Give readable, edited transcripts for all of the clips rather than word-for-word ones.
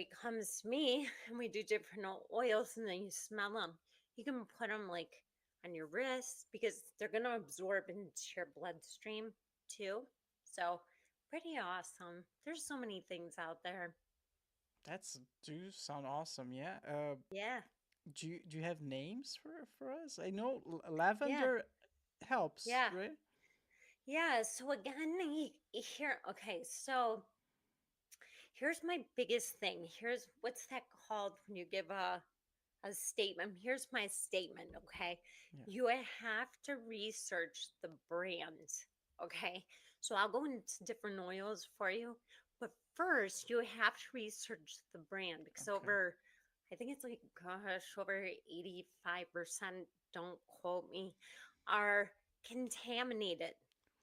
it comes to me and we do different oils and then you smell them. You can put them like on your wrists because they're going to absorb into your bloodstream too. So, pretty awesome. There's so many things out there. That's do sound awesome. Yeah. Yeah. Do you have names for us? I know Yeah. lavender helps, Yeah. right? Yeah. So, again, here, okay. So, here's my biggest thing. Here's what's that called when you give a statement. Here's my statement, okay? Yeah. You have to research the brand, okay? So I'll go into different oils for you, but first you have to research the brand because Okay. I think it's like, gosh, over 85%, don't quote me, are contaminated,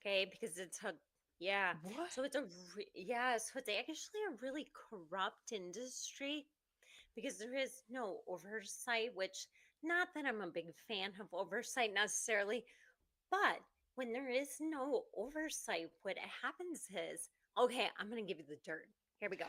okay? Because it's a, yeah, What? so yeah, so it's actually a really corrupt industry because there is no oversight, which not that I'm a big fan of oversight necessarily, but when there is no oversight, what happens is, okay, I'm going to give you the dirt. Here we go.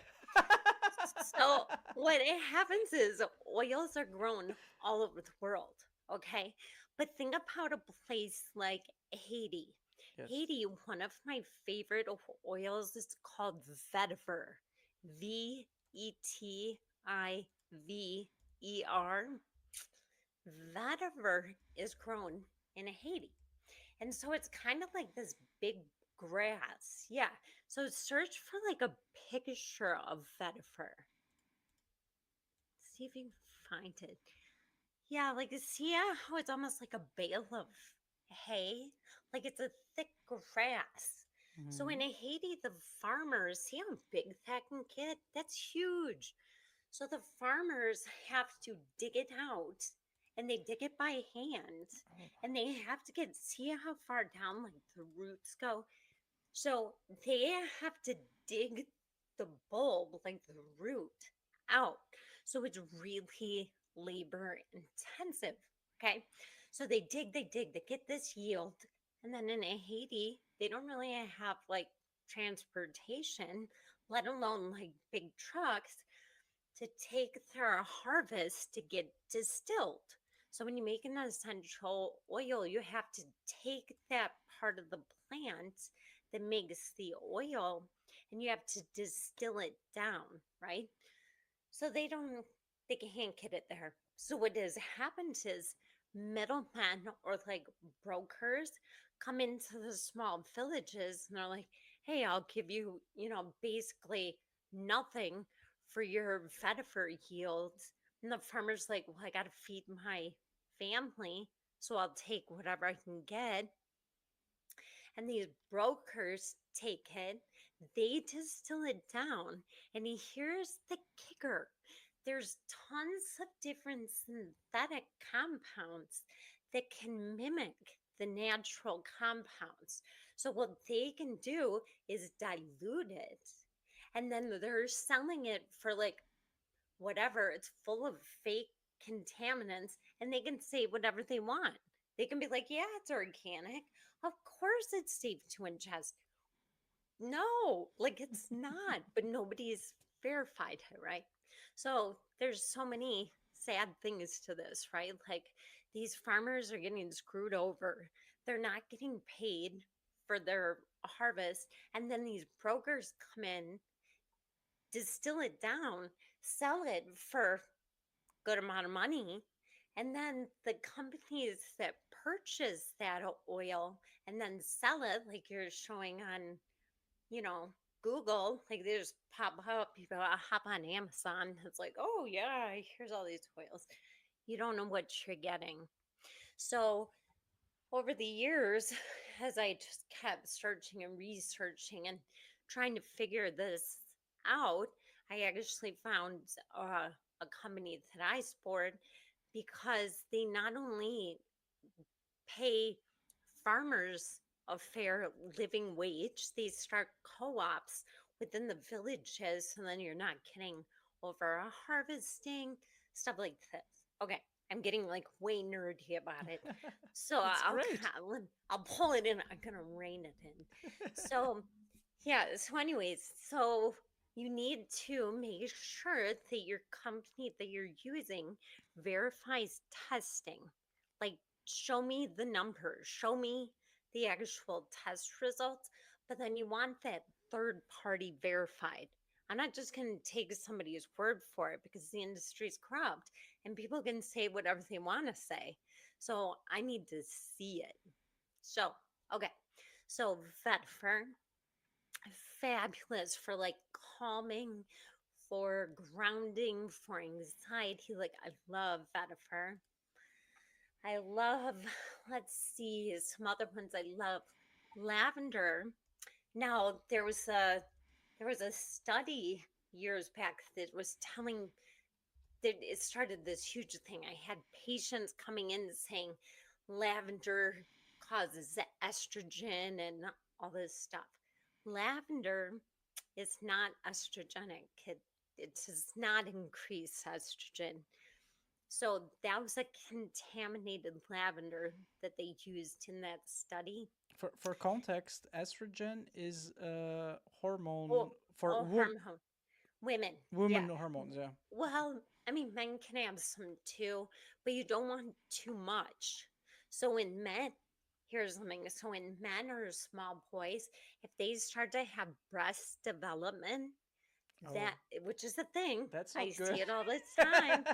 So what it happens is oils are grown all over the world, okay? But think about a place like Haiti. Yes. Haiti, one of my favorite oils is called vetiver. Vetiver. Vetiver is grown in Haiti. And so it's kind of like this big grass. Yeah. So search for like a picture of vetiver. See if you can find it. Yeah, like see how it's almost like a bale of hay? Like it's a thick grass. So in Hmm. Haiti, the farmers, see how big that can get? That's huge. So the farmers have to dig it out and they dig it by hand Oh. and they have to get, see how far down like the roots go? So they have to dig the bulb, like the root, out. So it's really labor intensive. Okay. So they get this yield. And then in Haiti, they don't really have like transportation, let alone like big trucks to take their harvest to get distilled. So when you make an essential oil, you have to take that part of the plant that makes the oil and you have to distill it down, right? So they can't get it there. So what has happened is middlemen or like brokers come into the small villages and they're like, hey, I'll give you, basically nothing for your vetiver yields. And the farmer's like, well, I got to feed my family. So I'll take whatever I can get. And these brokers take it, they distill it down. And here's the kicker, there's tons of different synthetic compounds that can mimic the natural compounds. So, what they can do is dilute it. And then they're selling it for like whatever, it's full of fake contaminants and they can say whatever they want. They can be like, yeah, it's organic. Of course it's safe to ingest. No, like it's not, but nobody's verified it, right? So there's so many sad things to this, right? Like these farmers are getting screwed over. They're not getting paid for their harvest. And then these brokers come in, distill it down, sell it for good amount of money. And then the companies that purchase that oil and then sell it, like you're showing on, you know, Google, like they just pop up, people hop on Amazon. It's like, oh yeah, here's all these oils. You don't know what you're getting. So over the years, as I just kept searching and researching and trying to figure this out, I actually found a company that I support because they not only pay farmers a fair living wage, they start co ops within the villages, and then you're not getting over harvesting, stuff like this. Okay, I'm getting like way nerdy about it. So It's great. I'll pull it in. I'm gonna rein it in. So yeah. So anyways, you need to make sure that your company that you're using verifies testing. Like, show me the numbers, show me the actual test results, but then you want that third party verified. I'm not just going to take somebody's word for it because the industry's corrupt and people can say whatever they want to say. So I need to see it. So, okay. So, Vetfer, fabulous for like calming, for grounding, for anxiety. Like, I love vetiver. I love, let's see, some other ones I love. Lavender. Now, there was a study years back that was telling that it started this huge thing. I had patients coming in saying lavender causes estrogen and all this stuff. Lavender is not estrogenic. It does not increase estrogen. So that was a contaminated lavender that they used in that study. For context, estrogen is a hormone Oh, for oh, hormone. Women, yeah. women hormones. Yeah. Well, I mean, men can have some too, but you don't want too much. So in men, here's something. So in men or small boys, if they start to have breast development, Oh, that which is a thing, that's I not good. see it all the time.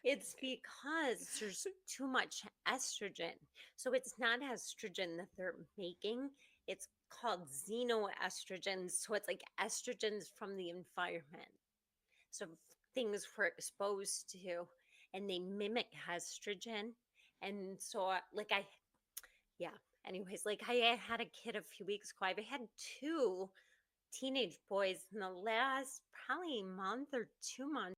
It's because there's too much estrogen. So it's not estrogen that they're making. It's called xenoestrogens. So it's like estrogens from the environment. So things we're exposed to and they mimic estrogen. And so like I yeah, anyways, like I had a kid a few weeks ago. I've had two teenage boys in the last probably month or 2 months.